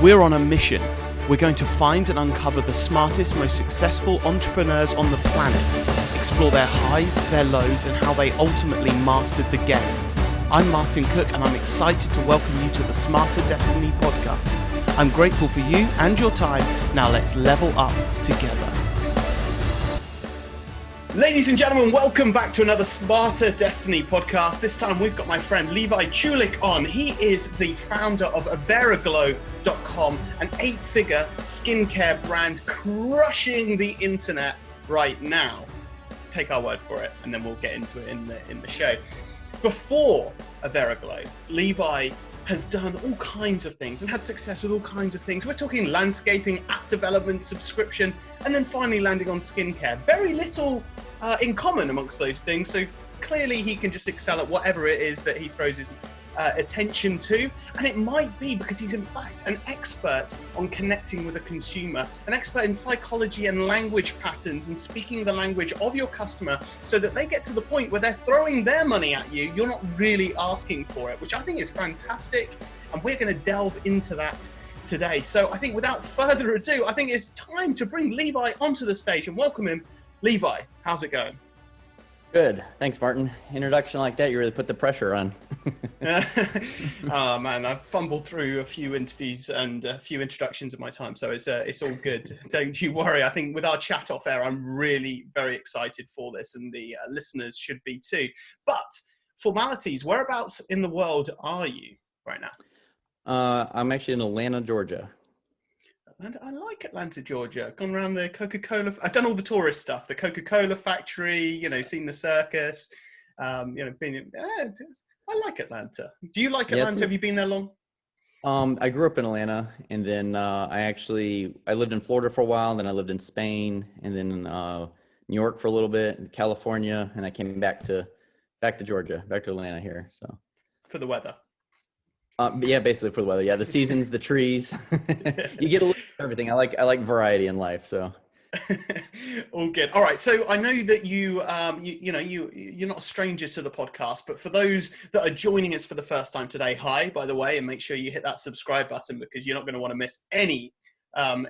We're on a mission. We're going to find and uncover the smartest, most successful entrepreneurs on the planet, explore their highs, their lows, and how they ultimately mastered the game. I'm Martin Cook, and I'm excited to welcome you to the Smarter Destiny podcast. I'm grateful for you and your time. Now let's level up together. Ladies and gentlemen, welcome back to another Smarter Destiny podcast. This time we've got my friend Levi Chulick on. He is the founder of Averr Aglow.com, an 8-figure skincare brand crushing the internet right now. Take our word for it, and then we'll get into it in the show. Before Averr Aglow, Levi has done all kinds of things and had success with all kinds of things. We're talking landscaping, app development, subscription, and then finally landing on skincare. Very little in common amongst those things. So clearly he can just excel at whatever it is that he throws his attention to. And it might be because he's in fact an expert on connecting with a consumer, an expert in psychology and language patterns and speaking the language of your customer so that they get to the point where they're throwing their money at you. You're not really asking for it, which I think is fantastic. And we're going to delve into that today. So I think without further ado, I think it's time to bring Levi onto the stage and welcome him. Levi, how's it going? Good. Thanks, Martin. Introduction like that, you really put the pressure on. Oh man, I've fumbled through a few interviews and a few introductions in my time, so it's all good. Don't you worry. I think with our chat off air, I'm really very excited for this, and the listeners should be too. But formalities, whereabouts in the world are you right now? I'm actually in Atlanta, Georgia. I like Atlanta, Georgia. Gone around the Coca-Cola. I've done all the tourist stuff, the Coca-Cola factory, seen the circus, been. I like Atlanta. Do you like Atlanta? Have you been there long? I grew up in Atlanta, and then I lived in Florida for a while, and then I lived in Spain, and then in New York for a little bit, in California, and I came back to Georgia, back to Atlanta here. So for the weather. Yeah, basically for the weather. Yeah, the seasons, the trees. You get a little of everything. I like variety in life. So all good. All right. So I know that you're not a stranger to the podcast, but for those that are joining us for the first time today, hi, by the way, and make sure you hit that subscribe button because you're not going to want to miss any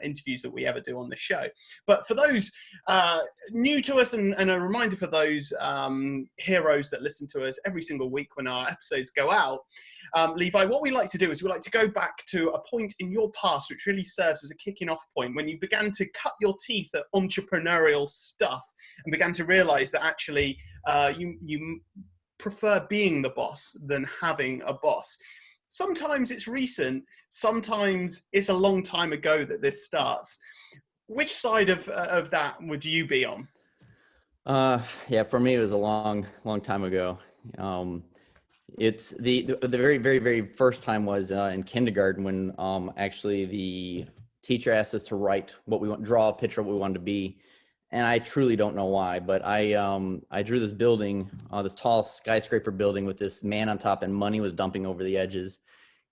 interviews that we ever do on the show. But for those new to us, and a reminder for those heroes that listen to us every single week when our episodes go out, Levi, what we like to do is we like to go back to a point in your past which really serves as a kicking off point when you began to cut your teeth at entrepreneurial stuff and began to realize that actually you prefer being the boss than having a boss. Sometimes it's recent, sometimes it's a long time ago that this starts. Which side of that would you be on? Yeah, for me, it was a long time ago. It's the very, very, very first time was in kindergarten when actually the teacher asked us to write what we want, draw a picture of what we wanted to be. And I truly don't know why, but I drew this building, this tall skyscraper building with this man on top, and money was dumping over the edges.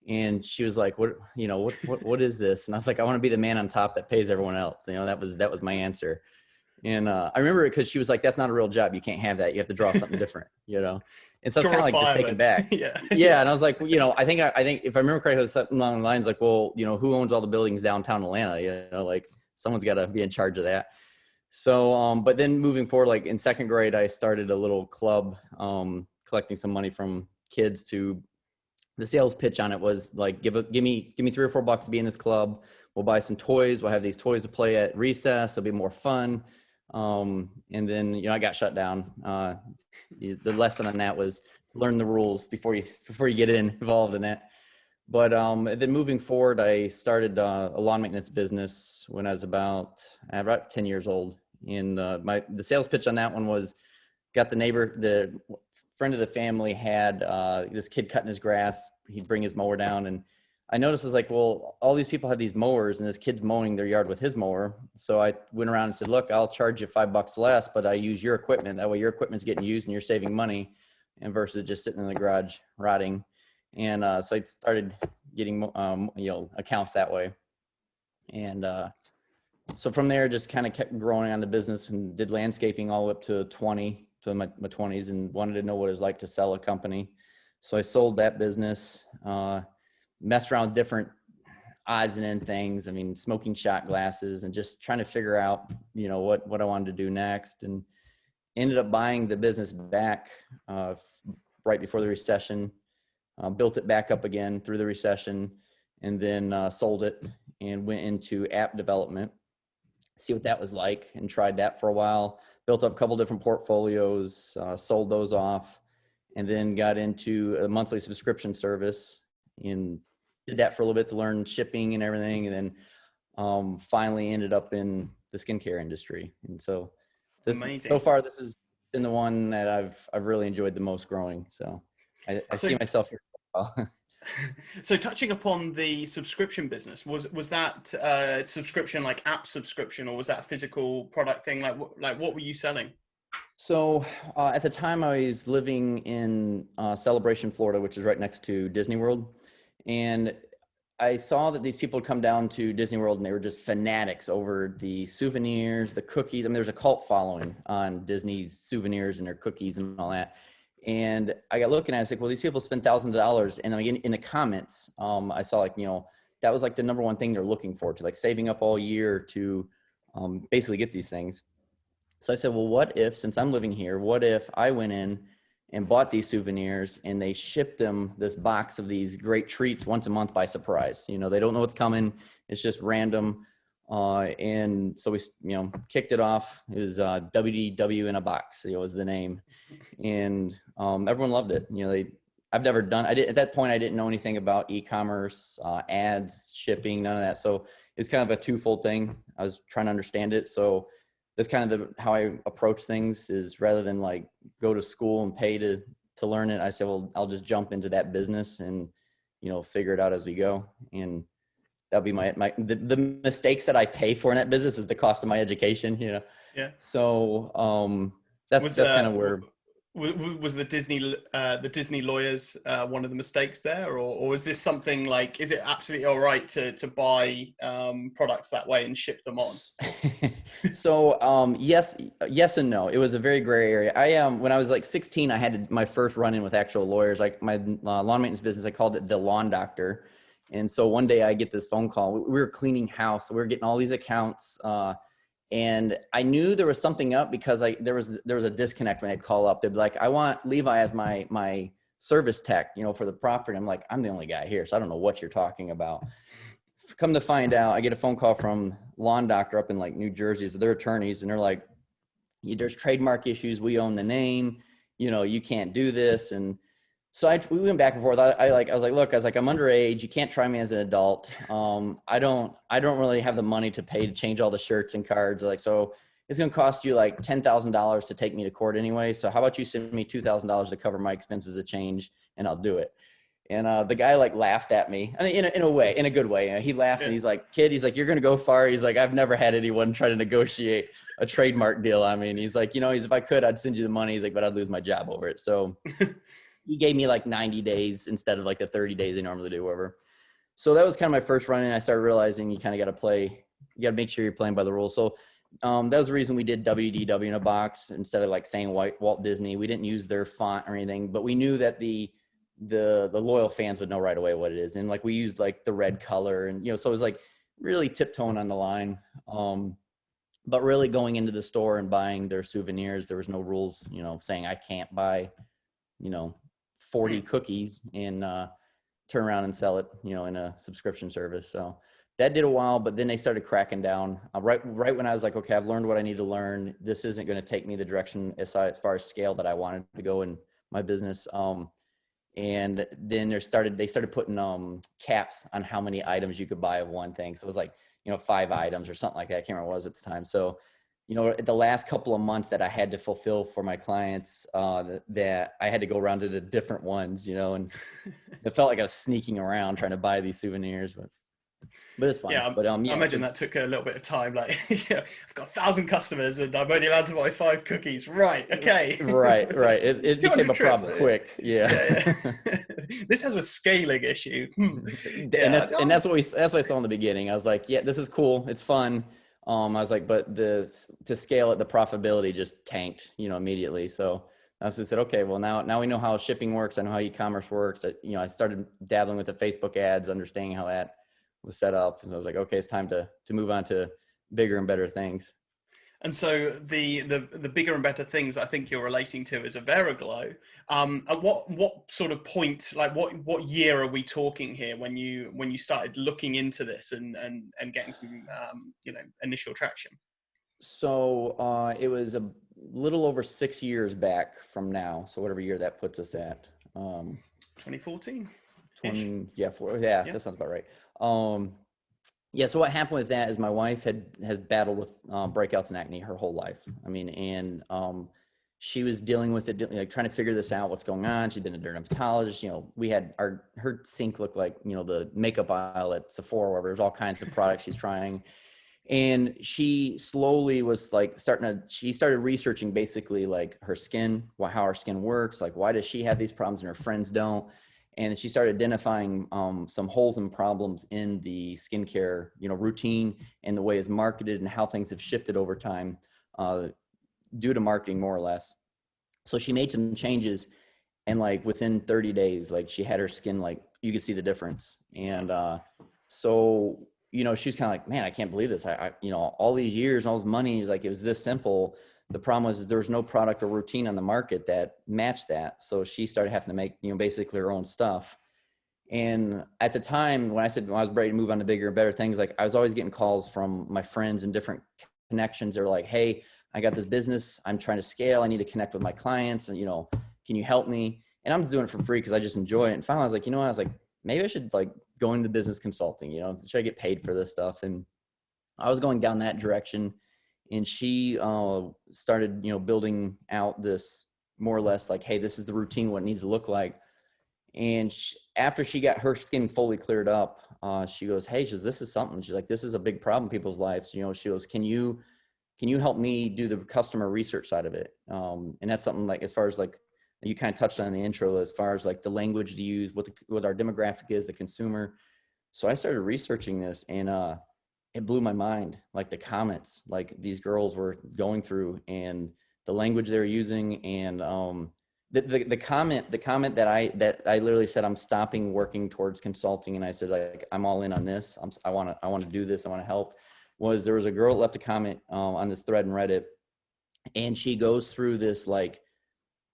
And she was like, "What is this?" And I was like, "I want to be the man on top that pays everyone else." That was my answer. And I remember it because she was like, "That's not a real job. You can't have that. You have to draw something different." And so I was kind of like just taken back. Yeah. And I was like, I think if I remember correctly, something along the lines like, well, who owns all the buildings downtown Atlanta? Like someone's got to be in charge of that. So, but then moving forward, like in second grade, I started a little club, collecting some money from kids. To the sales pitch on it was like, give me $3 or $4 to be in this club. We'll buy some toys. We'll have these toys to play at recess. It'll be more fun. And then, I got shut down. The lesson on that was to learn the rules before you get involved in that. But then moving forward, I started a lawn maintenance business when I was about 10 years old. And the sales pitch on that one was, got the friend of the family had this kid cutting his grass. He'd bring his mower down, and I noticed it's like, well, all these people have these mowers, and this kid's mowing their yard with his mower. So I went around and said, look, I'll charge you $5 less, but I use your equipment. That way your equipment's getting used and you're saving money, and versus just sitting in the garage rotting. And so I started getting accounts that way. And so from there, just kind of kept growing on the business and did landscaping all the way up to my 20s, and wanted to know what it was like to sell a company. So I sold that business, messed around with different odds and end things. I mean, smoking shot glasses and just trying to figure out, what I wanted to do next, and ended up buying the business back right before the recession, built it back up again through the recession, and then sold it and went into app development, see what that was like, and tried that for a while, built up a couple different portfolios, sold those off, and then got into a monthly subscription service and did that for a little bit to learn shipping and everything. And then finally ended up in the skincare industry. And so so far, this has been the one that I've really enjoyed the most growing. So I see myself here. So touching upon the subscription business, was that subscription like app subscription, or was that a physical product thing? Like what were you selling? So at the time I was living in Celebration, Florida, which is right next to Disney World. And I saw that these people would come down to Disney World and they were just fanatics over the souvenirs, the cookies. I mean, there's a cult following on Disney's souvenirs and their cookies and all that. And I got looking at it, I was like, well, these people spend thousands of dollars. And in the comments, I saw that was like the number one thing they're looking for, to like saving up all year to basically get these things. So I said, well, what if, since I'm living here, what if I went in and bought these souvenirs and they shipped them this box of these great treats once a month by surprise? They don't know what's coming. It's just random. And so we, kicked it off. It was WDW in a box, was the name. And everyone loved it. I've never done, at that point, I didn't know anything about e-commerce, ads, shipping, none of that. So it's kind of a twofold thing. I was trying to understand it. So that's kind of how I approach things, is rather than like go to school and pay to learn it, I said, well, I'll just jump into that business and, figure it out as we go. And that'll be the mistakes that I pay for in that business is the cost of my education, Yeah. So that's kind of where. Was the Disney lawyers one of the mistakes there, or is this something like, is it absolutely all right to buy products that way and ship them on? So yes and no. It was a very gray area. When I was like 16, I had my first run-in with actual lawyers. Like my lawn maintenance business, I called it the lawn doctor. And so one day I get this phone call. We were cleaning house. We were getting all these accounts. And I knew there was something up because there was a disconnect when I'd call up. They'd be like, I want Levi as my service tech, for the property. I'm like, I'm the only guy here, so I don't know what you're talking about. Come to find out, I get a phone call from Lawn Doctor up in like New Jersey. So they're attorneys, and they're like, there's trademark issues. We own the name. You can't do this. And so we went back and forth. I was like, look, I'm underage. You can't try me as an adult. I don't really have the money to pay to change all the shirts and cards. So it's going to cost you like $10,000 to take me to court anyway. So how about you send me $2,000 to cover my expenses of change, and I'll do it. And the guy like laughed at me. I mean, in a way, in a good way. He laughed, and he's like, kid, he's like, you're going to go far. He's like, I've never had anyone try to negotiate a trademark deal. I mean, he's like, if I could, I'd send you the money. He's like, but I'd lose my job over it. So he gave me like 90 days instead of like the 30 days they normally do, whatever. So that was kind of my first run in. I started realizing you kind of got to make sure you're playing by the rules. So that was the reason we did WDW in a box instead of like saying Walt Disney. We didn't use their font or anything, but we knew that the loyal fans would know right away what it is. And like we used like the red color, and so it was like really tiptoeing on the line. But really going into the store and buying their souvenirs, there was no rules, saying I can't buy, 40 cookies and turn around and sell it, in a subscription service. So that did a while, but then they started cracking down right when I was like, okay, I've learned what I need to learn. This isn't going to take me the direction as far as scale that I wanted to go in my business. And then they started putting caps on how many items you could buy of one thing. So it was like, 5 items or something like that. I can't remember what it was at the time. So, the last couple of months that I had to fulfill for my clients, that I had to go around to the different ones, and it felt like I was sneaking around trying to buy these souvenirs, but it's fine. Yeah, but I imagine that took a little bit of time. Like, I've got 1,000 customers and I'm only allowed to buy 5 cookies. Right. Okay. Right. It became a problem quick. Yeah. This has a scaling issue. And that's what I saw in the beginning. I was like, yeah, this is cool. It's fun. I was like, but to scale it, the profitability just tanked, immediately. So I said, okay, well now we know how shipping works. I know how e-commerce works. I started dabbling with the Facebook ads, understanding how that was set up. And so I was like, okay, it's time to move on to bigger and better things. And so the bigger and better things I think you're relating to is Averr Aglow. At what sort of point, like what year are we talking here when you started looking into this and getting some initial traction? So it was a little over 6 years back from now. So whatever year that puts us at. 2014. 20, yeah, yeah, that sounds about right. Yeah, so what happened with that is my wife has battled with breakouts and acne her whole life. I mean, and she was dealing with it, like trying to figure this out, what's going on. She'd been a dermatologist. We had her sink looked like, the makeup aisle at Sephora, where there's all kinds of products she's trying. And she slowly was like she started researching basically like her skin, how her skin works, like why does she have these problems and her friends don't. And she started identifying some holes and problems in the skincare, routine and the way it's marketed and how things have shifted over time due to marketing, more or less. So she made some changes, and like within 30 days, like she had her skin, like you could see the difference. And so, she was kind of like, man, I can't believe this. I all these years, all this money, like it was this simple. The problem was there was no product or routine on the market that matched that. So she started having to make, basically her own stuff. And at the time when I was ready to move on to bigger and better things, like I was always getting calls from my friends and different connections. They were like, hey, I got this business. I'm trying to scale. I need to connect with my clients and, can you help me? And I'm doing it for free because I just enjoy it. And finally I was like, I was like, maybe I should like go into business consulting, should I get paid for this stuff? And I was going down that direction. And she started, building out this more or less like, hey, this is the routine, what it needs to look like. And after she got her skin fully cleared up, she goes, hey, this is something. She's like, this is a big problem in people's lives. She goes, can you help me do the customer research side of it? And that's something like, as far as like, you kind of touched on in the intro, as far as like the language to use, what our demographic is, the consumer. So I started researching this, and it blew my mind. Like the comments, like these girls were going through, and the language they were using, and the comment that I literally said, I'm stopping working towards consulting, and I said, like, I'm all in on this. I want to do this. I want to help. There was a girl that left a comment on this thread in Reddit, and she goes through this, like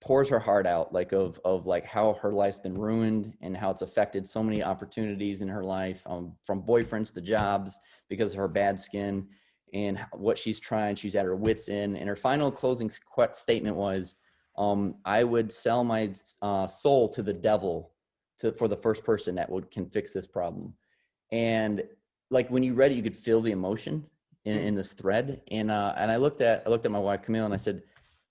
pours her heart out, like of like how her life's been ruined and how it's affected so many opportunities in her life, from boyfriends to jobs because of her bad skin, and what she's trying. She's at her wit's end, and her final closing statement was, I would sell my soul to the devil for the first person that can fix this problem. And like when you read it, you could feel the emotion in this thread. And I looked at my wife Camille, and I said,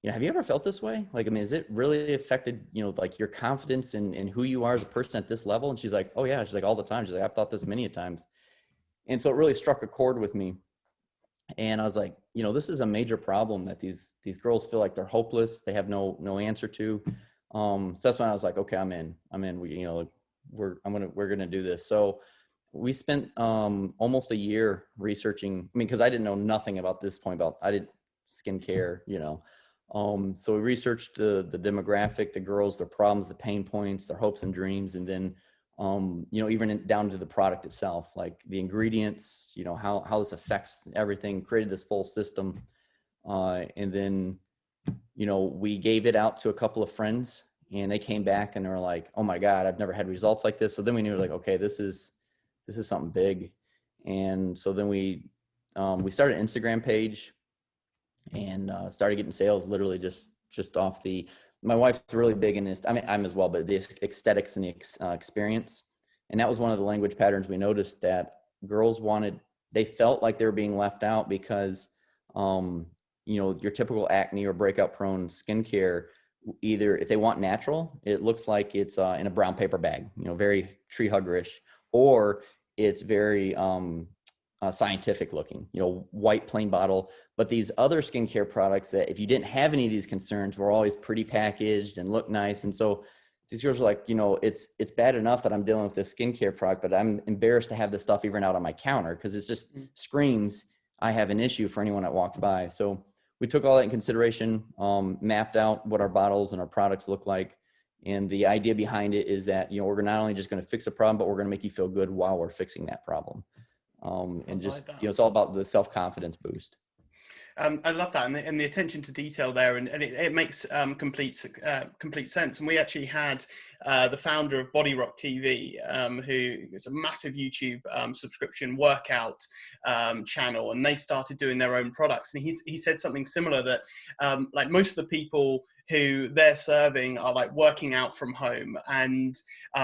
have you ever felt this way? Like, I mean, is it really affected, like your confidence in who you are as a person at this level? And she's like, oh yeah. She's like, all the time. She's like, I've thought this many a times. And so it really struck a chord with me. And I was like, this is a major problem that these girls feel like they're hopeless. They have no answer to. So that's when I was like, okay, I'm in. We're going to do this. So we spent almost a year researching. I mean, because I didn't know nothing about this point I did skincare, so we researched the demographic, the girls, their problems, the pain points, their hopes and dreams, and then even down to the product itself, like the ingredients, how this affects everything. Created this full system, and then we gave it out to a couple of friends, and they came back and they were like, oh my God, I've never had results like this. So then we knew, like, okay, this is something big. And so then we started an Instagram page, and started getting sales literally just off my wife's really big in this. I mean, I'm as well, but the aesthetics and the experience. And that was one of the language patterns we noticed, that girls they felt like they were being left out because, your typical acne or breakout prone skincare, either if they want natural, it looks like it's in a brown paper bag, very tree huggerish, or it's very, scientific looking, white plain bottle. But these other skincare products that, if you didn't have any of these concerns, were always pretty packaged and look nice. And so these girls are like, it's bad enough that I'm dealing with this skincare product, but I'm embarrassed to have this stuff even out on my counter, because it just screams I have an issue for anyone that walks by. So we took all that in consideration, mapped out what our bottles and our products look like, And the idea behind it is that, we're not only just going to fix a problem, but we're going to make you feel good while we're fixing that problem. And just, that. it's all about the self-confidence boost. I love that, and the attention to detail there, and it makes complete sense. And we actually had the founder of Body Rock TV, who is a massive YouTube subscription workout channel, and they started doing their own products. And he said something similar, that like most of the people who they're serving are like working out from home, and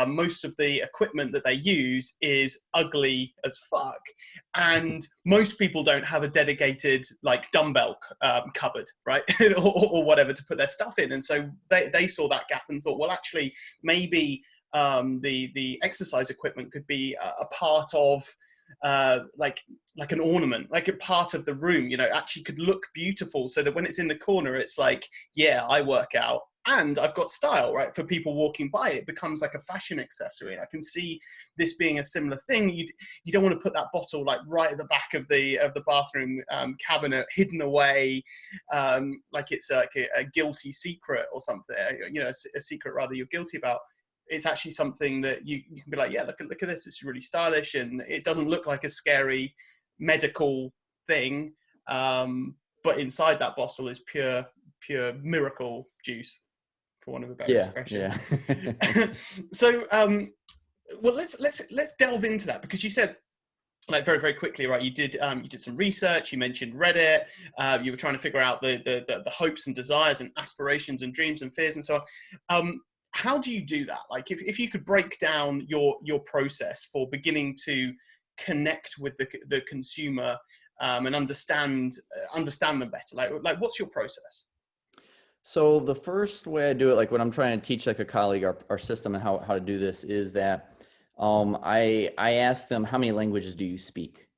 most of the equipment that they use is ugly as fuck, and most people don't have a dedicated like dumbbell cupboard, right? or whatever to put their stuff in. And so they saw that gap and thought, well, actually maybe the exercise equipment could be a part of like an ornament, like a part of the room, actually could look beautiful, so that when it's in the corner, it's like, yeah, I work out and I've got style, right? For people walking by, it becomes like a fashion accessory. And I can see this being a similar thing. You don't want to put that bottle like right at the back of the bathroom cabinet, hidden away, like it's like a guilty secret or something, a secret rather you're guilty about. It's actually something that you can be like, yeah, look at this. It's really stylish, and it doesn't look like a scary medical thing. But inside that bottle is pure miracle juice, for want of a better expression. Yeah. So, well, let's delve into that, because you said, like, very, very quickly, right? You did some research. You mentioned Reddit. You were trying to figure out the hopes and desires and aspirations and dreams and fears and so on. How do you do that? Like, if you could break down your process for beginning to connect with the consumer and understand them better, like what's your process? So the first way I do it, like when I'm trying to teach like a colleague our system and how to do this, is that I ask them, how many languages do you speak?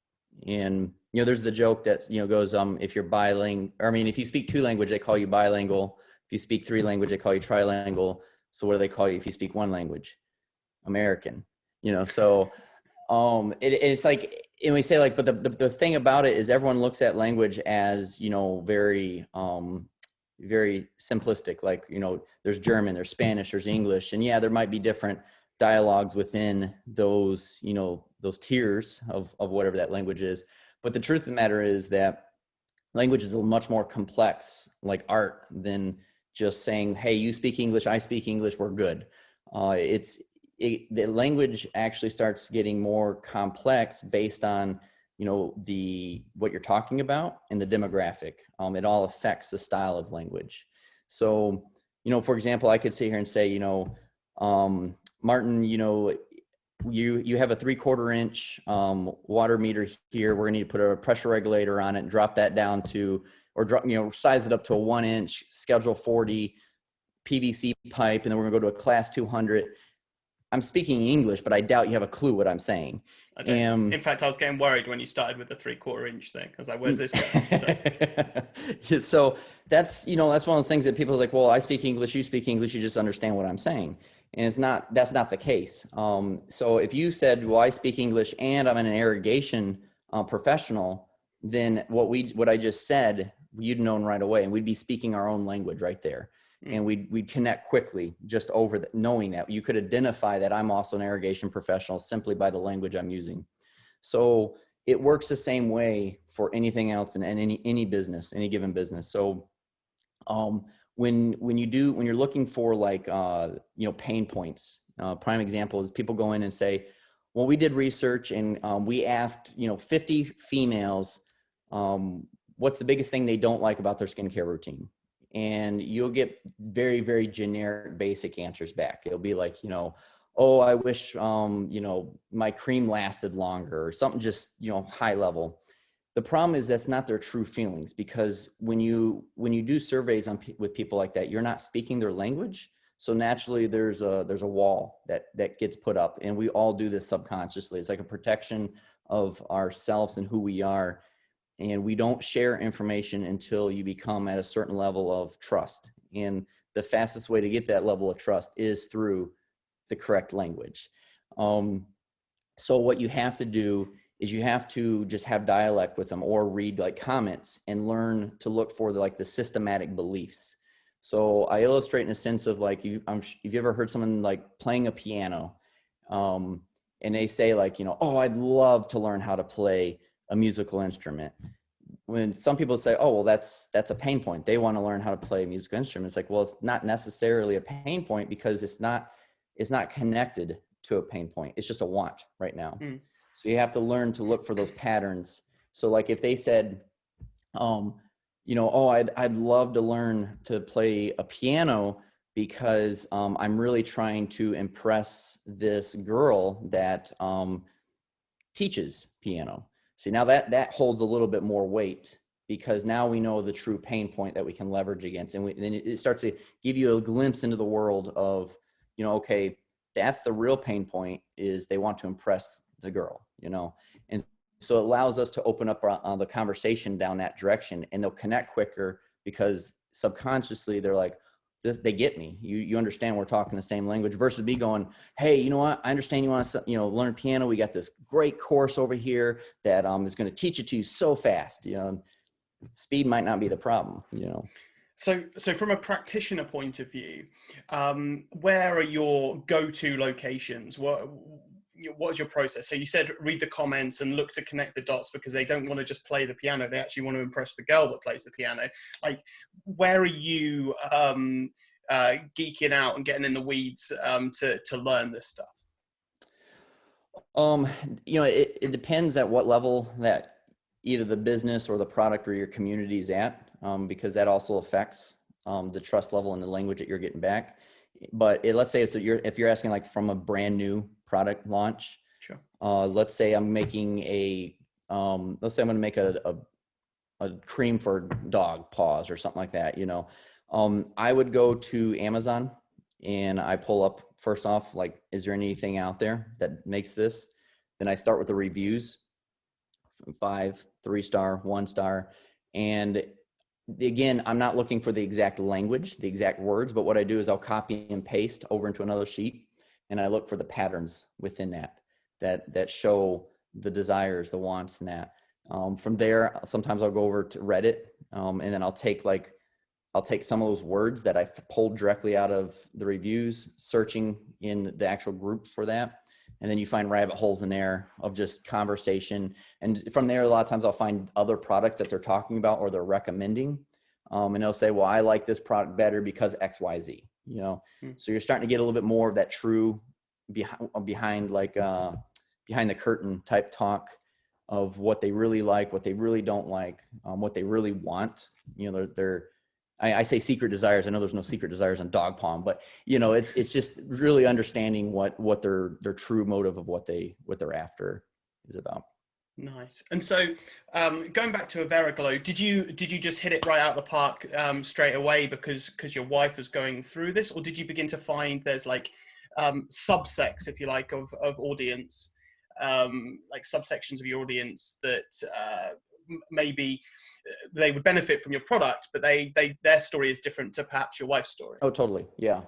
And there's the joke that goes, if you're bilingual, if you speak 2 languages, they call you bilingual. If you speak 3 languages, they call you trilingual. So what do they call you if you speak 1 language? American. So it's like, and we say like, but the thing about it is everyone looks at language as very very simplistic. Like there's German, there's Spanish, there's English, and yeah, there might be different dialogues within those those tiers of whatever that language is. But the truth of the matter is that language is a much more complex like art than just saying, hey, you speak English, I speak English, we're good. The language actually starts getting more complex based on, what you're talking about and the demographic. It all affects the style of language. So, for example, I could sit here and say, Martin, you have a 3/4 inch water meter here. We're gonna need to put a pressure regulator on it and drop that down to, or drop, size it up to a 1 inch schedule 40 PVC pipe. And then we're gonna go to a class 200. I'm speaking English, but I doubt you have a clue what I'm saying. In fact, I was getting worried when you started with the 3/4 inch thing. I was like, where's this going? So that's, that's one of those things that people are like, well, I speak English, you speak English, you just understand what I'm saying. And that's not the case. So if you said, well, I speak English and I'm an irrigation professional, then what I just said, you'd known right away, and we'd be speaking our own language right there. And we'd connect quickly just over knowing that. You could identify that I'm also an irrigation professional simply by the language I'm using. So it works the same way for anything else in any business, any given business. So when you're looking for like pain points, prime example is people go in and say, well, we did research and we asked 50 females what's the biggest thing they don't like about their skincare routine. And you'll get very, very generic, basic answers back. It'll be like, oh, I wish, my cream lasted longer, or something just, high level. The problem is that's not their true feelings, because when you do surveys with people like that, you're not speaking their language. So naturally there's a wall that gets put up, and we all do this subconsciously. It's like a protection of ourselves and who we are. And we don't share information until you become at a certain level of trust. And the fastest way to get that level of trust is through the correct language. So what you have to do is you have to just have dialect with them, or read like comments and learn to look for the systematic beliefs. So I illustrate in a sense of like, if you ever heard someone like playing a piano, and they say like, oh, I'd love to learn how to play a musical instrument. When some people say, oh, well, that's a pain point. They want to learn how to play a musical instrument. It's like, well, it's not necessarily a pain point because it's not connected to a pain point. It's just a want right now. So you have to learn to look for those patterns. So like if they said, oh, I'd love to learn to play a piano because I'm really trying to impress this girl that teaches piano. See, now that holds a little bit more weight because now we know the true pain point that we can leverage against. And then it starts to give you a glimpse into the world of, okay, that's the real pain point, is they want to impress the girl, and so it allows us to open up the conversation down that direction, and they'll connect quicker because subconsciously they're like, they get me. You understand we're talking the same language, versus me going, hey, you know what? I understand you want to, learn piano. We got this great course over here that is going to teach it to you so fast. Speed might not be the problem. So from a practitioner point of view, where are your go-to locations? What is your process? So you said read the comments and look to connect the dots because they don't want to just play the piano. They actually want to impress the girl that plays the piano. Like, where are you geeking out and getting in the weeds to learn this stuff? It depends at what level that either the business or the product or your community is at, because that also affects the trust level and the language that you're getting back. But let's say if you're asking like from a brand new product launch, sure. Let's say I'm making let's say I'm going to make a cream for dog paws or something like that. I would go to Amazon and I pull up, first off, like, is there anything out there that makes this? Then I start with the reviews, 5, 3-star, 1-star. And again, I'm not looking for the exact language, the exact words, but what I do is I'll copy and paste over into another sheet, and I look for the patterns within that show the desires, the wants, and that. From there, sometimes I'll go over to Reddit, and then I'll take some of those words that I pulled directly out of the reviews, searching in the actual group for that. And then you find rabbit holes in there of just conversation. And from there, a lot of times I'll find other products that they're talking about or they're recommending. And they'll say, well, I like this product better because X, Y, Z, So you're starting to get a little bit more of that true behind the curtain type talk of what they really like, what they really don't like, what they really want. I say secret desires. I know there's no secret desires on dog palm, but it's just really understanding what their true motive of what they're after is about. Nice. And so, going back to Averr Aglow, did you just hit it right out of the park straight away because your wife was going through this, or did you begin to find there's like subsects, if you like, of audience, like subsections of your audience that maybe they would benefit from your product, but their story is different to perhaps your wife's story? Oh, totally. Yeah.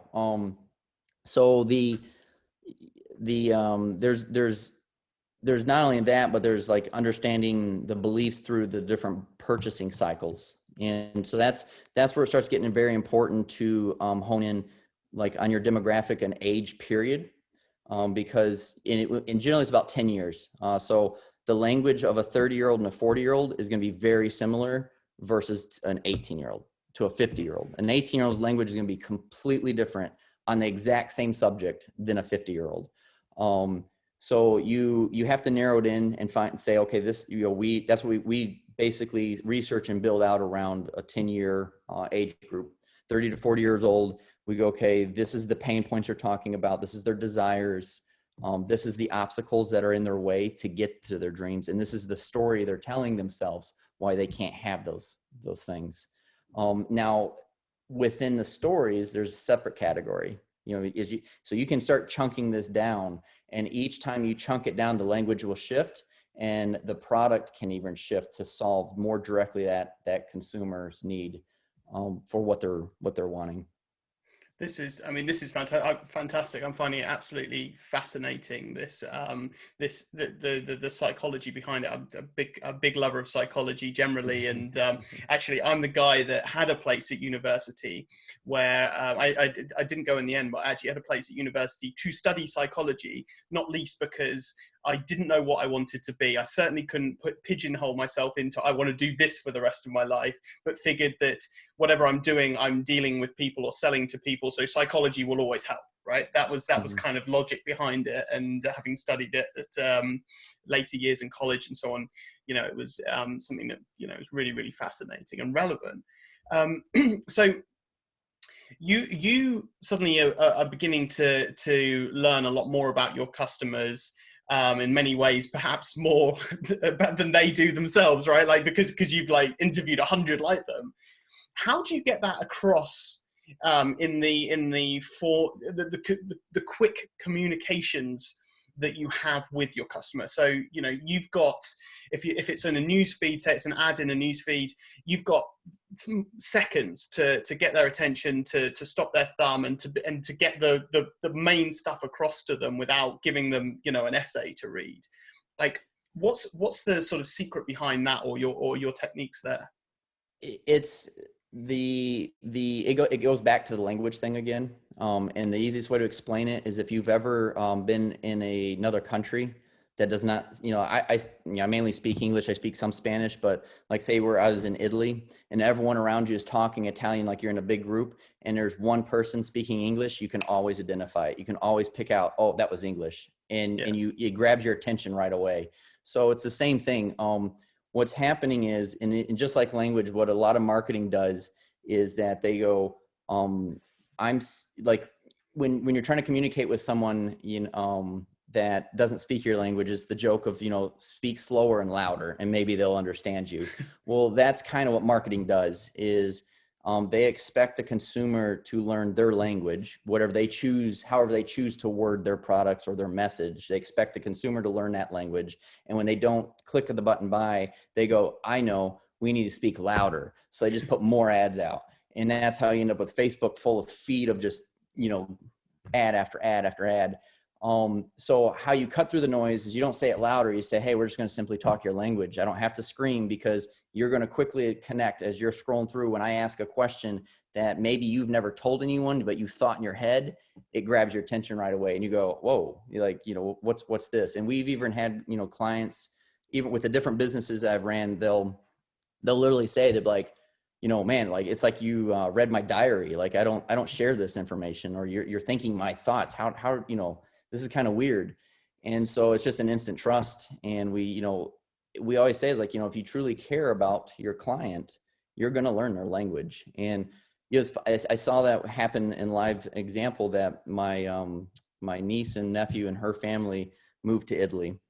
So there's not only that, but there's like understanding the beliefs through the different purchasing cycles. And so that's where it starts getting very important to hone in like on your demographic and age period. Because in general, it's about 10 years. So the language of a 30-year-old and a 40-year-old is going to be very similar versus an 18-year-old to a 50-year-old. An 18-year-old's language is going to be completely different on the exact same subject than a 50-year-old. So you have to narrow it in and say, okay, this, that's what we basically research and build out around a 10-year age group, 30 to 40 years old. We go, okay, this is the pain points you're talking about. This is their desires. This is the obstacles that are in their way to get to their dreams. And this is the story they're telling themselves why they can't have those things. Now, within the stories, there's a separate category. So you can start chunking this down, and each time you chunk it down, the language will shift, and the product can even shift to solve more directly that consumer's need for what they're wanting. This is fantastic. Fantastic. I'm finding it absolutely fascinating. The psychology behind it. I'm a big lover of psychology generally, and actually, I'm the guy that had a place at university where I didn't go in the end, but I actually had a place at university to study psychology, not least because I didn't know what I wanted to be. I certainly couldn't pigeonhole myself into I want to do this for the rest of my life, but figured that whatever I'm doing, I'm dealing with people or selling to people. So psychology will always help, right? That was kind of logic behind it. And having studied it at later years in college and so on, it was something that, was really, really fascinating and relevant. So you suddenly are beginning to learn a lot more about your customers, in many ways, perhaps more than they do themselves, right? Like because you've like interviewed 100 like them. How do you get that across in the quick communications that you have with your customer? So you've got, if it's in a news feed, say it's an ad in a news feed, you've got some seconds to get their attention, to stop their thumb, and to get the main stuff across to them without giving them an essay to read. Like what's the sort of secret behind that, or your techniques there? It's it goes back to the language thing again. And the easiest way to explain it is if you've ever been in another country that does not, I mainly speak English. I speak some Spanish, but like say where I was in Italy and everyone around you is talking Italian, like you're in a big group and there's one person speaking English, you can always identify it. You can always pick out, oh, that was English. And it grabs your attention right away. So it's the same thing. What's happening is, and just like language, what a lot of marketing does is that they go, I'm like, when you're trying to communicate with someone, that doesn't speak your language, is the joke of, speak slower and louder and maybe they'll understand you. Well, that's kind of what marketing does is, they expect the consumer to learn their language, however they choose to word their products or their message. They expect the consumer to learn that language. And when they don't click the button buy, they go, I know, we need to speak louder. So they just put more ads out. And that's how you end up with Facebook full of feed of just, ad after ad after ad. So how you cut through the noise is you don't say it louder. You say, hey, we're just going to simply talk your language. I don't have to scream, because you're going to quickly connect as you're scrolling through. When I ask a question that maybe you've never told anyone, but you thought in your head, it grabs your attention right away. And you go, whoa, you're like, what's this? And we've even had, clients, even with the different businesses I've ran, they'll literally say, they'll be like, man, like, it's like you read my diary. Like, I don't share this information, or you're thinking my thoughts. How, this is kind of weird. And so it's just an instant trust. And we always say is like, if you truly care about your client, you're going to learn their language. And I saw that happen in live example that my niece and nephew and her family moved to Italy,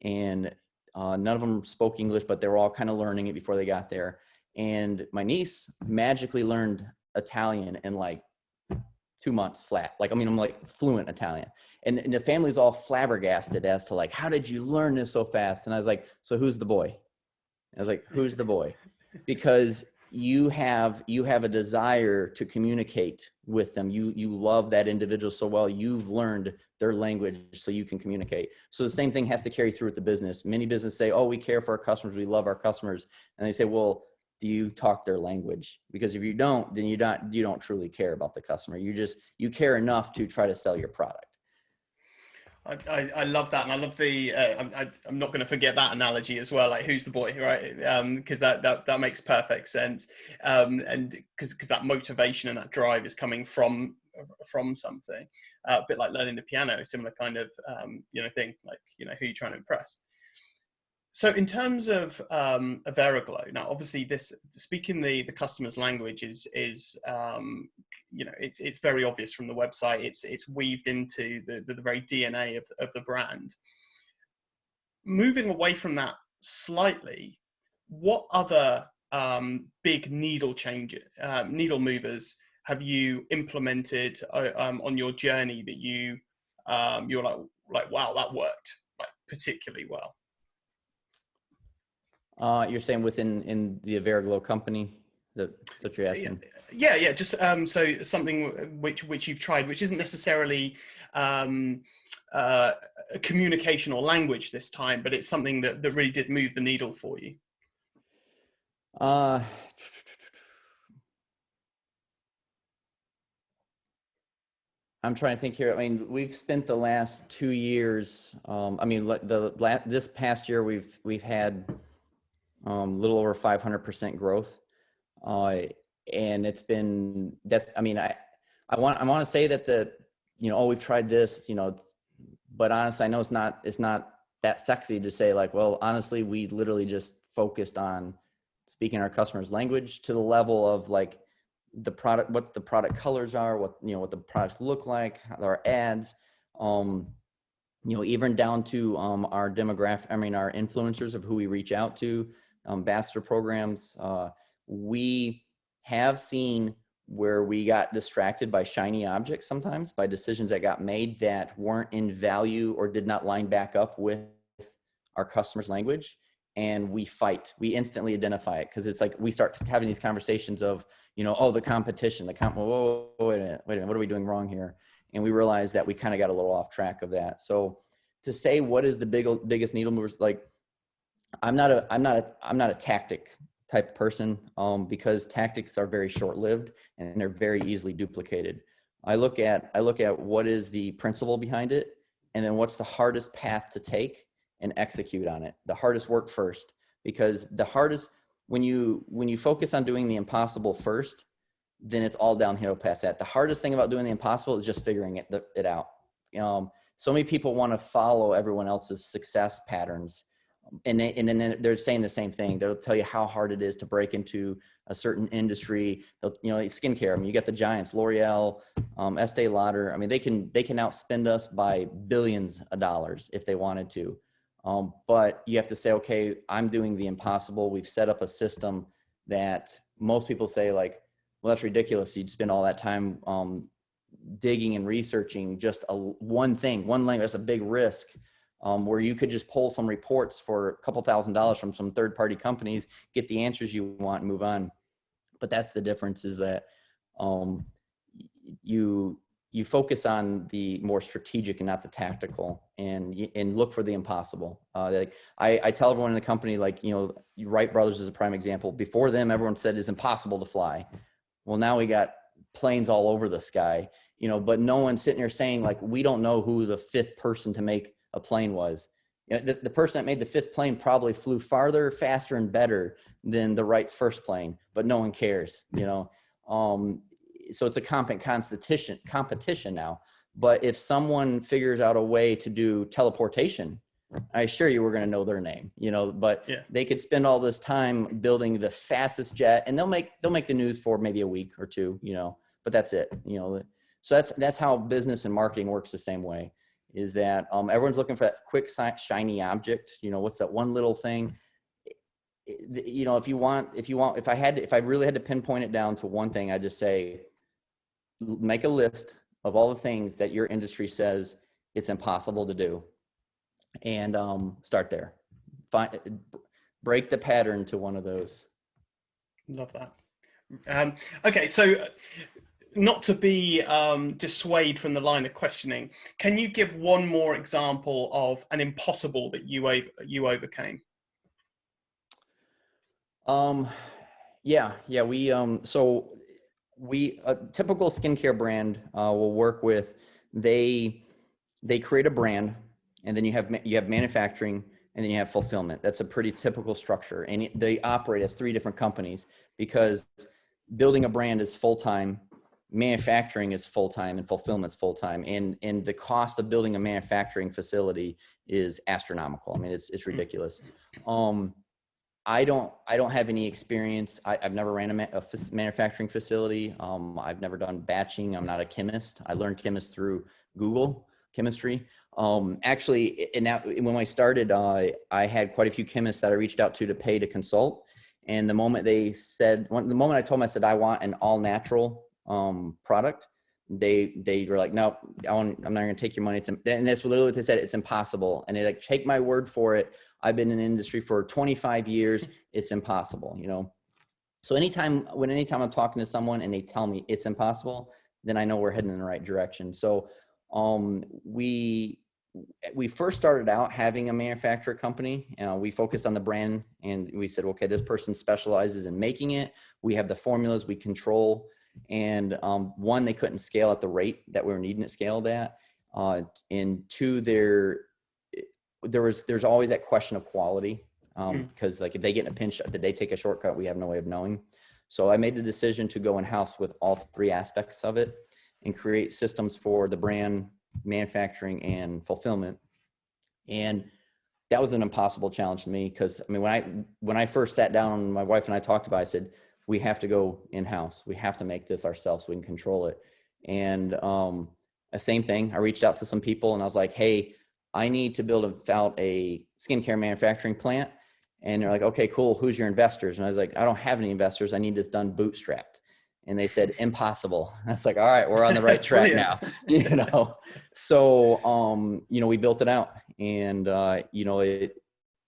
and none of them spoke English, but they were all kind of learning it before they got there. And my niece magically learned Italian in like 2 months flat. Like, I'm like fluent Italian. And the family's all flabbergasted as to like, how did you learn this so fast? And I was like, so who's the boy? I was like, who's the boy? Because you have a desire to communicate with them. You love that individual so well. You've learned their language so you can communicate. So the same thing has to carry through with the business. Many businesses say, oh, we care for our customers. We love our customers. And they say, well, do you talk their language? Because if you don't, then you don't truly care about the customer. You care enough to try to sell your product. I love that, and I love the. I'm not going to forget that analogy as well. Like, who's the boy, right? Because that makes perfect sense, and because that motivation and that drive is coming from something, a bit like learning the piano, similar kind of thing. Like, who you're trying to impress. So in terms of Averr Aglow, now obviously this speaking the customer's language is it's very obvious from the website. It's weaved into the very DNA of the brand. Moving away from that slightly, what other big needle movers have you implemented on your journey that you're like wow, that worked like particularly well? You're saying in the Averr Aglow company? That's what you're asking. Yeah. Just so something which you've tried, which isn't necessarily communication or language this time, but it's something that really did move the needle for you. I'm trying to think here. I mean, we've spent the last 2 years. This past year we've had a little over 500% growth, and it's been I want to say that we've tried this, but honestly I know it's not that sexy to say like, well, honestly we literally just focused on speaking our customers' language to the level of like the product, what the product colors are, what the products look like, our ads, even down to our demographic, our influencers of who we reach out to, ambassador programs. We have seen where we got distracted by shiny objects sometimes, by decisions that got made that weren't in value or did not line back up with our customers' language. And we instantly identify it, because it's like we start having these conversations of, the competition, whoa, wait a minute, what are we doing wrong here? And we realize that we kind of got a little off track of that. So to say what is the biggest needle movers, like I'm not a tactic type person, because tactics are very short-lived and they're very easily duplicated. I look at what is the principle behind it, and then what's the hardest path to take and execute on it. The hardest work first, because the hardest, when you focus on doing the impossible first, then it's all downhill past that. The hardest thing about doing the impossible is just figuring it out. So many people want to follow everyone else's success patterns, and then they're saying the same thing. They'll tell you how hard it is to break into a certain industry. Like skincare. I mean, you got the giants, L'Oreal, Estee Lauder. I mean, they can outspend us by billions of dollars if they wanted to. But you have to say, okay, I'm doing the impossible. We've set up a system that most people say like, well, that's ridiculous. You'd spend all that time digging and researching just one language. That's a big risk, where you could just pull some reports for a couple $1,000s from some third-party companies, get the answers you want, and move on. But that's the difference, is that you focus on the more strategic and not the tactical, and look for the impossible. I tell everyone in the company, like, Wright brothers is a prime example. Before them, everyone said it's impossible to fly. Well, now we got planes all over the sky, but no one's sitting here saying like, we don't know who the fifth person to make a plane was. The person that made the fifth plane probably flew farther, faster, and better than the Wright's first plane, but no one cares, so it's a competition now. But if someone figures out a way to do teleportation, I assure you we're going to know their name, but yeah. They could spend all this time building the fastest jet, and they'll make the news for maybe a week or two, but that's it, So that's how business and marketing works the same way, is that everyone's looking for that quick shiny object. What's that one little thing? If I really had to pinpoint it down to one thing, I'd just say, make a list of all the things that your industry says it's impossible to do, and start there. Break the pattern to one of those. Love that. Okay, so not to be dissuade from the line of questioning, can you give one more example of an impossible that you overcame? We a typical skincare brand will work with, they create a brand, and then you have manufacturing, and then you have fulfillment. That's a pretty typical structure, and they operate as three different companies, because building a brand is full-time, manufacturing is full-time, and fulfillment's full-time, and the cost of building a manufacturing facility is astronomical. I mean, it's ridiculous. I don't have any experience. I've never ran a manufacturing facility. I've never done batching. I'm not a chemist. I learned chemist through Google chemistry. Actually, when I started, I had quite a few chemists that I reached out to pay to consult. And the moment I told them, I said, I want an all natural product, they were like, no, I'm not going to take your money. And that's literally what they said. It's impossible. And they like, take my word for it. I've been in the industry for 25 years. It's impossible, So anytime I'm talking to someone and they tell me it's impossible, then I know we're heading in the right direction. So we first started out having a manufacturer company. We focused on the brand, and we said, okay, this person specializes in making it. We have the formulas we control. And one, they couldn't scale at the rate that we were needing it scaled at. And two, there's always that question of quality. Because like if they get in a pinch, did they take a shortcut? We have no way of knowing. So I made the decision to go in-house with all three aspects of it and create systems for the brand, manufacturing, and fulfillment. And that was an impossible challenge to me, because I mean, when I first sat down, my wife and I talked about it, I said, we have to go in-house. We have to make this ourselves so we can control it. And the same thing, I reached out to some people and I was like, hey, I need to build out a skincare manufacturing plant. And they're like, okay, cool. Who's your investors? And I was like, I don't have any investors. I need this done bootstrapped. And they said, impossible. I was like, all right, we're on the right track now, So, we built it out, and,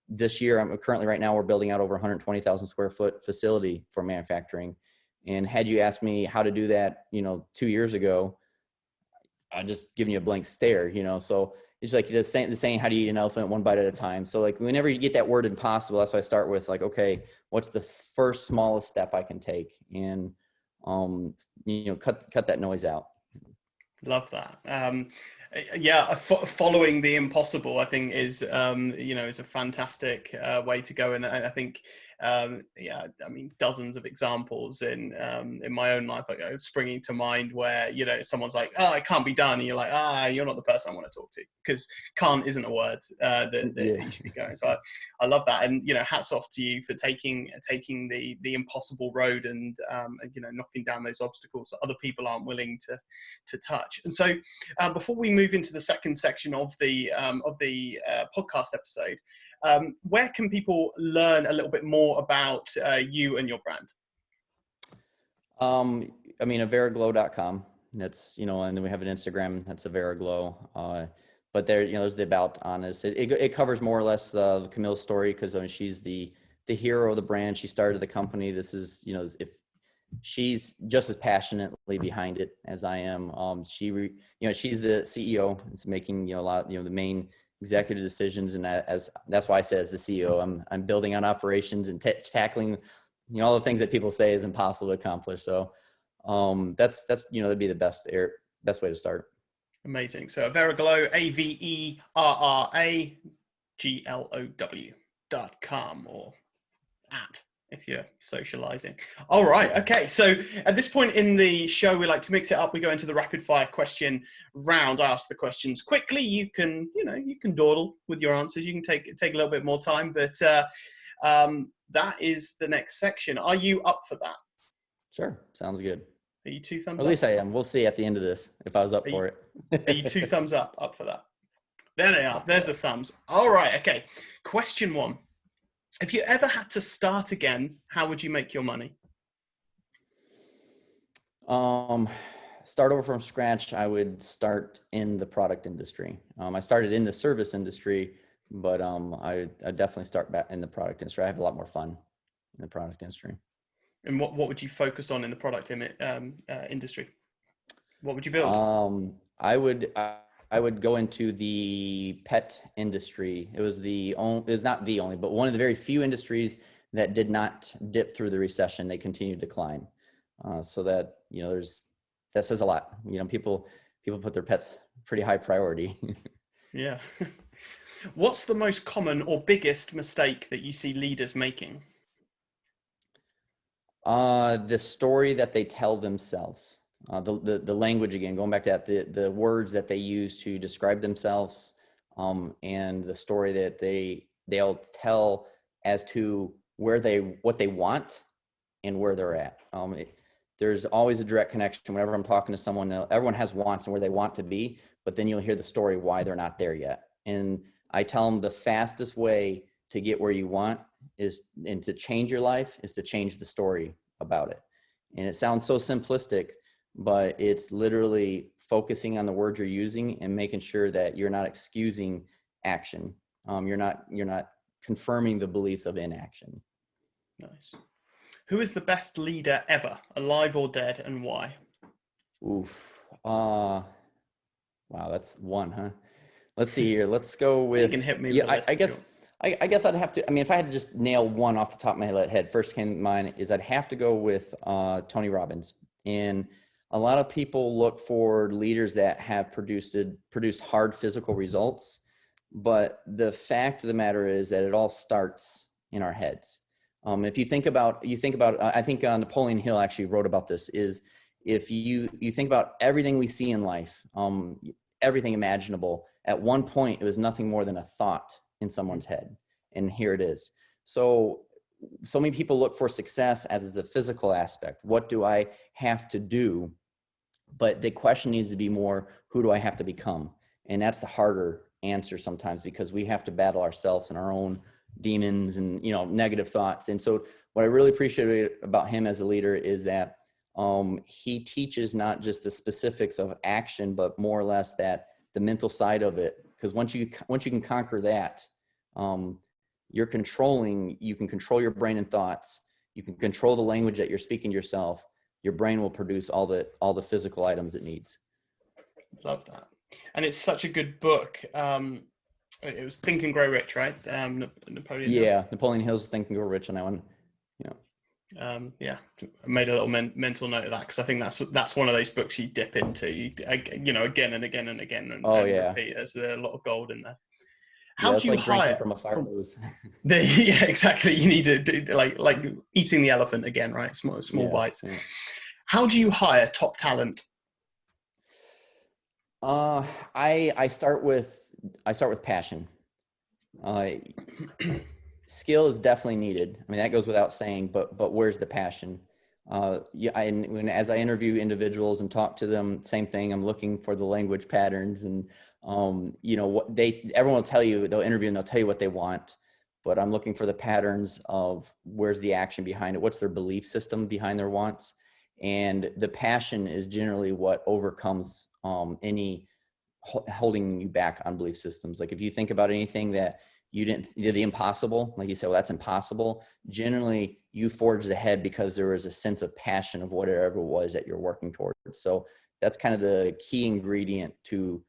this year, currently right now, we're building out over 120,000 square foot facility for manufacturing. And had you asked me how to do that, 2 years ago, I'd just giving you a blank stare, so it's like the saying, how do you eat an elephant one bite at a time? So like whenever you get that word impossible, that's why I start with like, okay, what's the first smallest step I can take? And, cut that noise out. Love that. Following the impossible, I think is a fantastic way to go. And I think, dozens of examples in my own life, like springing to mind, where someone's like, "Oh, it can't be done," and you're like, "You're not the person I want to talk to," because "can't" isn't a word that you should be going. So I love that, and hats off to you for taking the impossible road and knocking down those obstacles that other people aren't willing to touch. And so before we move into the second section of the podcast episode, where can people learn a little bit more about you and your brand? Averraglow.com. That's, and then we have an Instagram, that's Averr Aglow. But there, there's the about on us. It covers more or less the Camille's story, because she's the hero of the brand. She started the company. This is, if she's just as passionately behind it as I am. She's the CEO. It's making, a lot, the main executive decisions. And that's why I say as the CEO, I'm building on operations and tackling, all the things that people say is impossible to accomplish. So that's that'd be the best way to start. Amazing. So Averr Aglow, AverrAglow.com, or at, if you're socializing. All right. Okay. So at this point in the show, we like to mix it up. We go into the rapid fire question round. I ask the questions quickly. You can dawdle with your answers. You can take a little bit more time, but that is the next section. Are you up for that? Sure. Sounds good. Are you 2 thumbs up? At least I am. We'll see at the end of this if I was up for it. Are you 2 thumbs up for that? There they are. There's the thumbs. All right. Okay. Question 1. If you ever had to start again, how would you make your money? Start over from scratch. I would start in the product industry. I started in the service industry, but I definitely start back in the product industry. I have a lot more fun in the product industry. And what would you focus on in the product industry? What would you build? I would go into the pet industry. It was not the only, but one of the very few industries that did not dip through the recession. They continued to climb. So that, that says a lot. People put their pets pretty high priority. Yeah. What's the most common or biggest mistake that you see leaders making? The story that they tell themselves. The language, again, going back to that, the words that they use to describe themselves, and the story that they'll tell as to what they want and where they're at. There's always a direct connection. Whenever I'm talking to someone, everyone has wants and where they want to be, but then you'll hear the story why they're not there yet. And I tell them the fastest way to get where you want and to change your life is to change the story about it. And it sounds so simplistic, but it's literally focusing on the words you're using and making sure that you're not excusing action. You're not confirming the beliefs of inaction. Nice. Who is the best leader ever, alive or dead, and why? Oof. Wow, that's one, huh? Let's see here. Let's go You can with, hit me with yeah, a list if you want. I guess I'd have to, I mean, if I had to just nail one off the top of my head, first came to mind is I'd have to go with Tony Robbins. And a lot of people look for leaders that have produced hard physical results. But the fact of the matter is that it all starts in our heads. If you think about, I think Napoleon Hill actually wrote about this, is if you think about everything we see in life, everything imaginable, at one point it was nothing more than a thought in someone's head, and here it is. So many people look for success as a physical aspect. What do I have to do? But the question needs to be more, who do I have to become? And that's the harder answer sometimes, because we have to battle ourselves and our own demons and negative thoughts. And so what I really appreciate about him as a leader is that he teaches not just the specifics of action, but more or less that the mental side of it. Because once you can conquer that, you can control your brain and thoughts. You can control the language that you're speaking to yourself. Your brain will produce all the physical items it needs. Love that. And it's such a good book. It was Think and Grow Rich, right? Napoleon Hill. Yeah, Napoleon Hill's Think and Grow Rich on that one. Yeah, I made a little mental note of that, because I think that's one of those books you dip into, again and again and again, and repeat. There's a lot of gold in there. How do you hire from a fire hose? Yeah, exactly. You need to do like eating the elephant again, right? Small bites. Yeah. How do you hire top talent? I start with passion. Skill is definitely needed. I mean, that goes without saying, but where's the passion? As I interview individuals and talk to them, same thing. I'm looking for the language patterns, and everyone will tell you, they'll interview and they'll tell you what they want, but I'm looking for the patterns of where's the action behind it, what's their belief system behind their wants, and the passion is generally what overcomes any holding you back on belief systems. Like if you think about anything that you did the impossible, like you said, well, that's impossible. Generally, you forged ahead because there was a sense of passion of whatever it was that you're working towards. So that's kind of the key ingredient to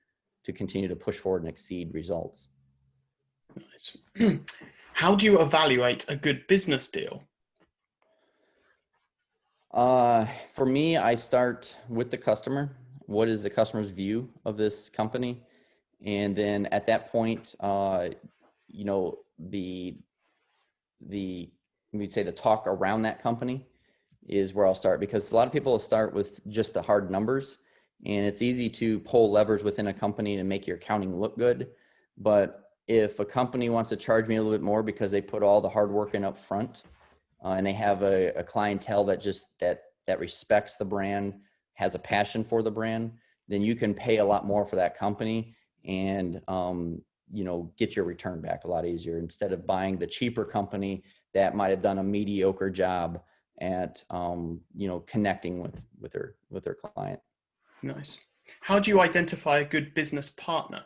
continue to push forward and exceed results. Nice. How do you evaluate a good business deal? For me, I start with the customer. What is the customer's view of this company? And then at that point, we'd say the talk around that company is where I'll start, because a lot of people will start with just the hard numbers, and it's easy to pull levers within a company to make your accounting look good. But if a company wants to charge me a little bit more because they put all the hard work in up front, and they have a clientele that respects the brand, has a passion for the brand, then you can pay a lot more for that company and get your return back a lot easier, instead of buying the cheaper company that might have done a mediocre job at connecting with their client. Nice. How do you identify a good business partner?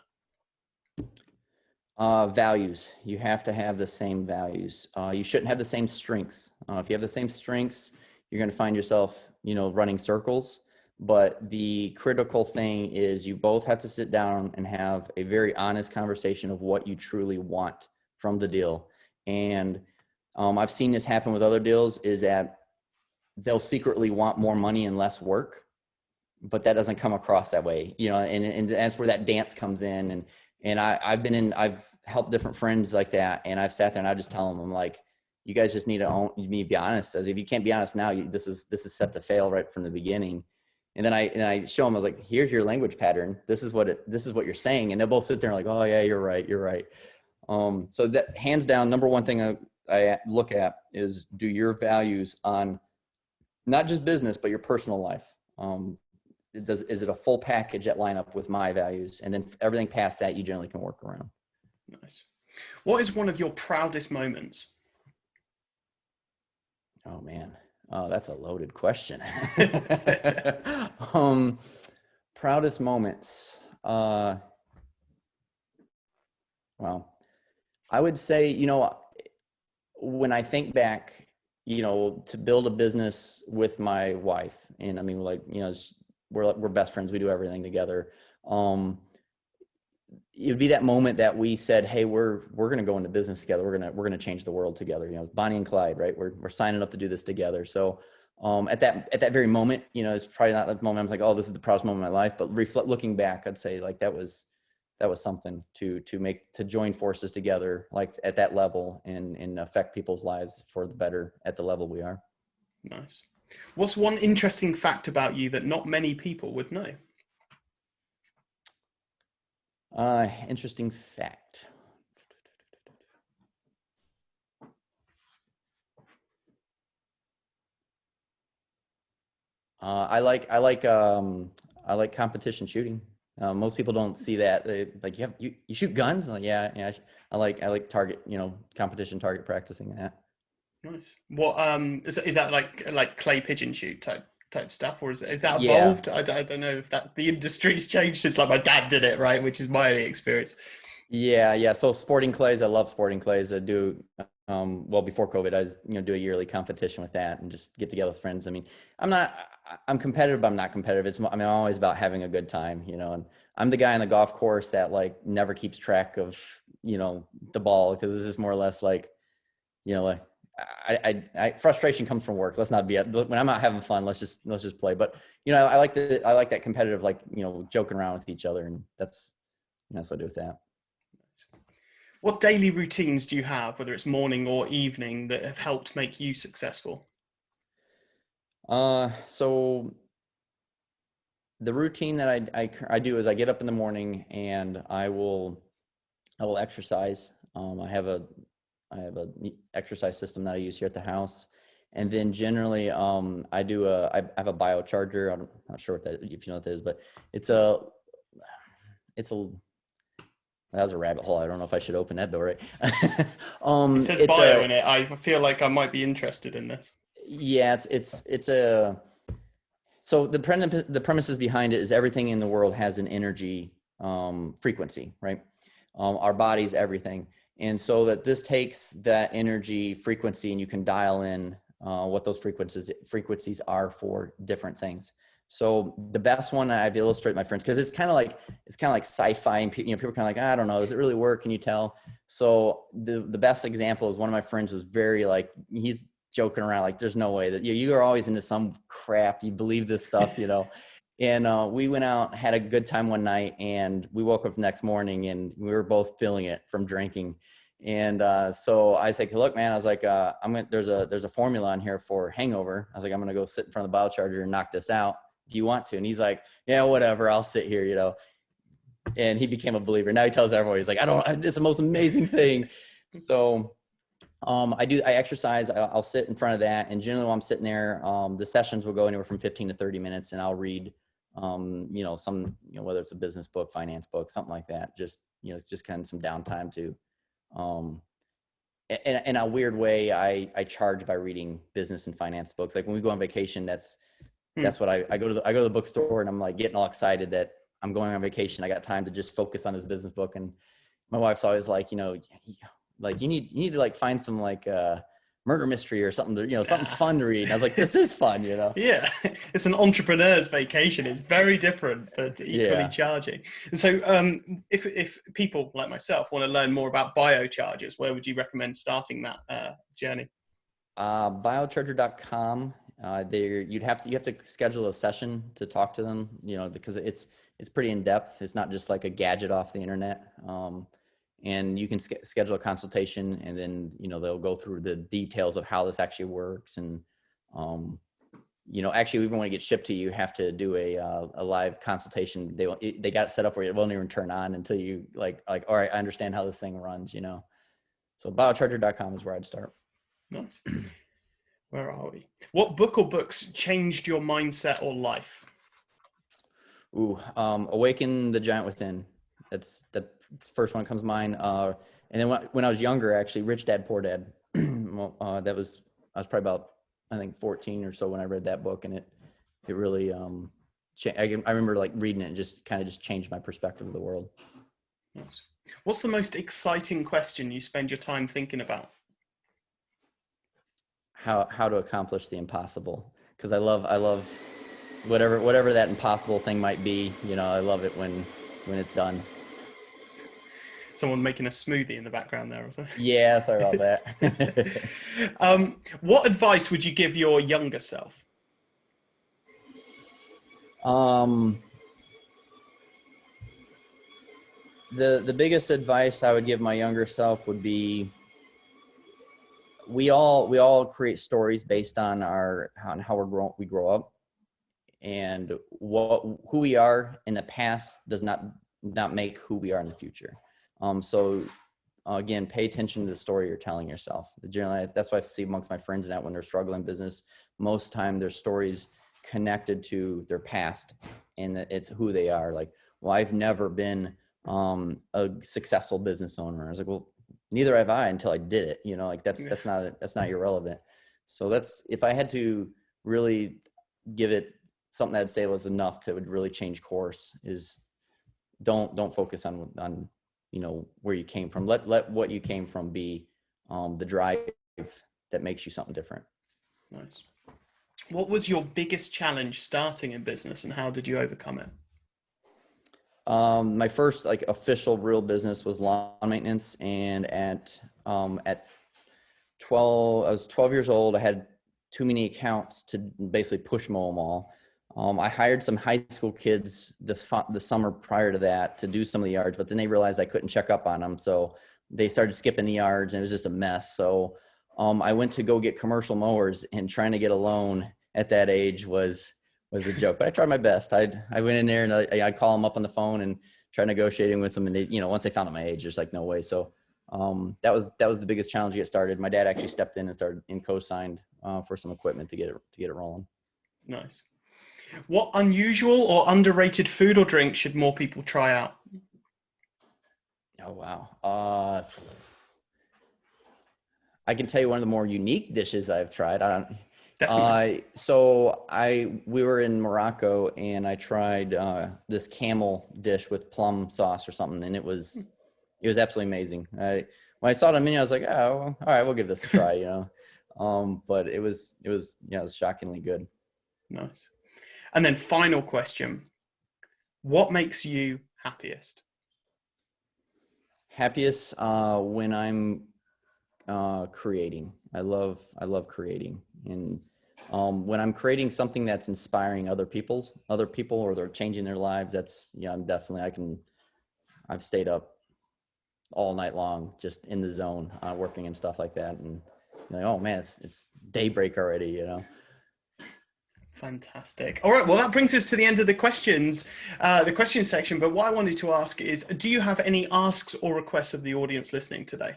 Values. You have to have the same values. You shouldn't have the same strengths. If you have the same strengths, you're going to find yourself, running circles. But the critical thing is you both have to sit down and have a very honest conversation of what you truly want from the deal. And I've seen this happen with other deals, is that they'll secretly want more money and less work, but that doesn't come across that way, and that's where that dance comes in. And I've helped different friends like that. And I've sat there and I just tell them, I'm like, you guys just need to be honest. As if you can't be honest now, this is set to fail right from the beginning. And then I show them, I was like, here's your language pattern. This is what you're saying. And they'll both sit there and like, oh yeah, you're right. So that hands down, number one thing I look at is, do your values on not just business, but your personal life. Is it a full package that line up with my values? And then everything past that, you generally can work around. Nice. What is one of your proudest moments? Oh man. That's a loaded question. Proudest moments. Well, I would say, when I think back to build a business with my wife. And I mean, like, we're best friends. We do everything together. It'd be that moment that we said, hey, we're going to go into business together. We're going to change the world together. Bonnie and Clyde, right? We're signing up to do this together. So at that very moment, it's probably not the moment I'm like, oh, this is the proudest moment of my life. But looking back, I'd say like that was something to join forces together, like at that level, and affect people's lives for the better at the level we are. Nice. What's one interesting fact about you that not many people would know? Interesting fact. I like competition shooting. Most people don't see that. They like, you shoot guns. I'm like, yeah. I like target, competition target practicing that. Nice. What is that like clay pigeon shoot type stuff, or is that Yeah. evolved? I don't know if that the industry's changed since like my dad did it, right? Which is my only experience. Yeah. So sporting clays, I love sporting clays. I do, well, before COVID, I was, do a yearly competition with that and just get together with friends. I mean, I'm competitive, but I'm not competitive. I'm always about having a good time, and I'm the guy on the golf course that like never keeps track of, the ball. Cause this is more or less like, like I frustration comes from work. Let's not be when I'm not having fun, let's just play. But, I like that competitive, like, joking around with each other. And that's what I do with that. What daily routines do you have, whether it's morning or evening, that have helped make you successful? So the routine that I do is I get up in the morning and I will exercise. I have a exercise system that I use here at the house. And then generally, I have a biocharger. I'm not sure if you know what that is, but that was a rabbit hole. I don't know if I should open that door, right? It said bio in it. I feel like I might be interested in this. Yeah, so the premises behind it is everything in the world has an energy frequency, right? Our body's everything. And so that this takes that energy frequency and you can dial in what those frequencies are for different things. So the best one I've illustrated my friends, because it's kind of like sci-fi, and people are kind of like, I don't know, does it really work? Can you tell? So the best example is one of my friends was very like, he's joking around like, there's no way that you are always into some crap. You believe this stuff, And we went out, had a good time one night, and we woke up the next morning and we were both feeling it from drinking. And so I was like, look, man, I was like, there's a formula on here for hangover. I was like, I'm going to go sit in front of the biocharger and knock this out. Do you want to? And he's like, yeah, whatever. I'll sit here, And he became a believer. Now he tells everyone, he's like, it's the most amazing thing. So I exercise. I'll sit in front of that. And generally while I'm sitting there, the sessions will go anywhere from 15 to 30 minutes, and I'll read, whether it's a business book, finance book, something like that. Just kind of some downtime to, in a weird way, I charge by reading business and finance books. Like when we go on vacation, that's what I go to the bookstore, and I'm like getting all excited that I'm going on vacation. I got time to just focus on this business book. And my wife's always like, like you need to like find some like murder mystery or something something fun to read. And I was like, this is fun, Yeah, it's an entrepreneur's vacation. It's very different, but equally charging. And so if people like myself want to learn more about biochargers, where would you recommend starting that journey? Biocharger.com. You have to schedule a session to talk to them, because it's pretty in depth. It's not just like a gadget off the internet. And you can schedule a consultation, and then, they'll go through the details of how this actually works. And, actually, even when it gets shipped to you, you have to do a live consultation. They got it set up where it won't even turn on until you like, all right, I understand how this thing runs, So biocharger.com is where I'd start. Nice. Where are we? What book or books changed your mindset or life? Awaken the Giant Within. That's the first one comes to mind. And then when I was younger, actually, Rich Dad Poor Dad. I was probably about, I think, 14 or so when I read that book, and it really I remember like reading it and just kind of changed my perspective of the world. Nice. What's the most exciting question you spend your time thinking about? how to accomplish the impossible. Cause I love whatever that impossible thing might be, you know, I love it when it's done. Someone making a smoothie in the background there or something. Yeah, sorry about that. What advice would you give your younger self? The biggest advice I would give my younger self would be, we all create stories based on how we grow up, and who we are in the past does not make who we are in the future. So again, pay attention to the story you're telling yourself. Generally, that's why I see amongst my friends now, when they're struggling in business, most time their stories connected to their past, and it's who they are. Like, well, I've never been a successful business owner. I was like, well, neither have I until I did it. You know, like that's not irrelevant. So that's, if I had to really give it something I'd say was enough that would really change course, is don't focus on you know, where you came from. Let what you came from be the drive that makes you something different. Nice. What was your biggest challenge starting in business, and how did you overcome it? My first like official real business was lawn maintenance, and at 12, I was 12 years old. I had too many accounts to basically push mow them all. I hired some high school kids the summer prior to that to do some of the yards, but then they realized I couldn't check up on them. So they started skipping the yards, and it was just a mess. So I went to go get commercial mowers, and trying to get a loan at that age was a joke, but I tried my best. I went in there and I'd call them up on the phone and try negotiating with them. And they, you know, once they found out my age, there's like, no way. So that was the biggest challenge to get started. My dad actually stepped in and started and co-signed for some equipment to get it rolling. Nice. What unusual or underrated food or drink should more people try out? Oh, wow. I can tell you one of the more unique dishes I've tried. We were in Morocco, and I tried this camel dish with plum sauce or something, and it was absolutely amazing. When I saw it on the menu, I was like, oh, all right, we'll give this a try, you know. But it was shockingly good. Nice. And then final question, what makes you happiest? Happiest when I'm creating. I love creating, and when I'm creating something that's inspiring other people, or they're changing their lives, that's, I've stayed up all night long just in the zone, working and stuff like that, and like, oh man, it's daybreak already, you know. Fantastic. All right, well, that brings us to the end of the questions section. But what I wanted to ask is, do you have any asks or requests of the audience listening today?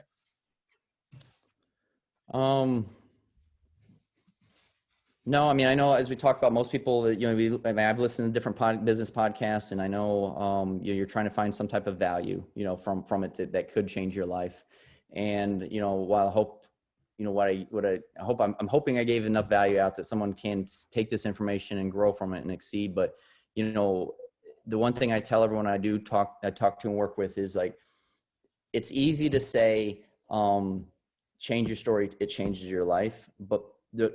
No, I mean, I know, as we talk about, most people that, I've listened to different business podcasts, and I know you're trying to find some type of value, from it that could change your life. And, while I hope, I'm hoping I gave enough value out that someone can take this information and grow from it and exceed. But, the one thing I tell everyone I talk to and work with is, like, it's easy to say, change your story, it changes your life, but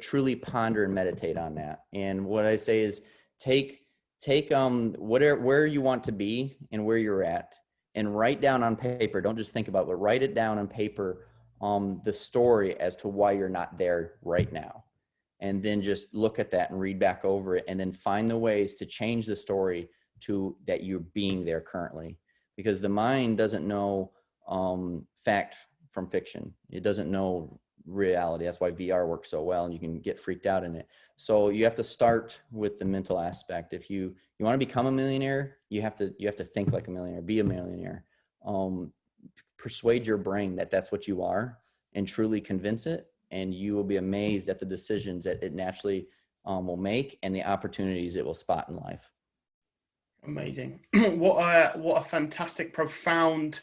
truly ponder and meditate on that. And what I say is take where you want to be and where you're at, and write down on paper. Don't just think about it, but write it down on paper, the story as to why you're not there right now. And then just look at that and read back over it, and then find the ways to change the story to that you're being there currently. Because the mind doesn't know fact from fiction. It doesn't know reality. That's why VR works so well, and you can get freaked out in it. So you have to start with the mental aspect. If you want to become a millionaire, you have to think like a millionaire, be a millionaire. Persuade your brain that that's what you are, and truly convince it, and you will be amazed at the decisions that it naturally will make, and the opportunities it will spot in life. Amazing. What a fantastic, profound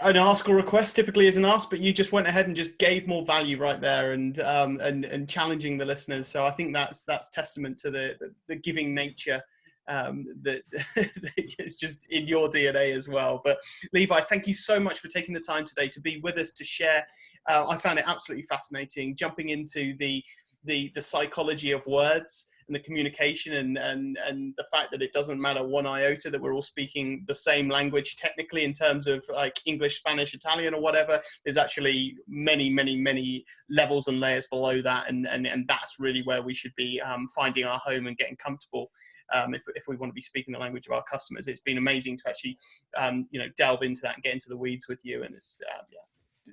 an ask or request typically is an ask, but you just went ahead and just gave more value right there, and challenging the listeners. So I think that's testament to the giving nature that is just in your DNA as well. But Levi, thank you so much for taking the time today to be with us, to share I found it absolutely fascinating, jumping into the psychology of words and the communication, and the fact that it doesn't matter one iota that we're all speaking the same language technically in terms of like English, Spanish, Italian, or whatever. There's actually many levels and layers below that, and that's really where we should be finding our home and getting comfortable. If we want to be speaking the language of our customers. It's been amazing to actually delve into that and get into the weeds with you, and it's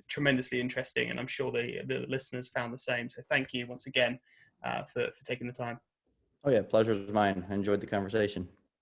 tremendously interesting, and I'm sure the listeners found the same. So thank you once again for taking the time. Oh yeah, pleasure's mine. I enjoyed the conversation.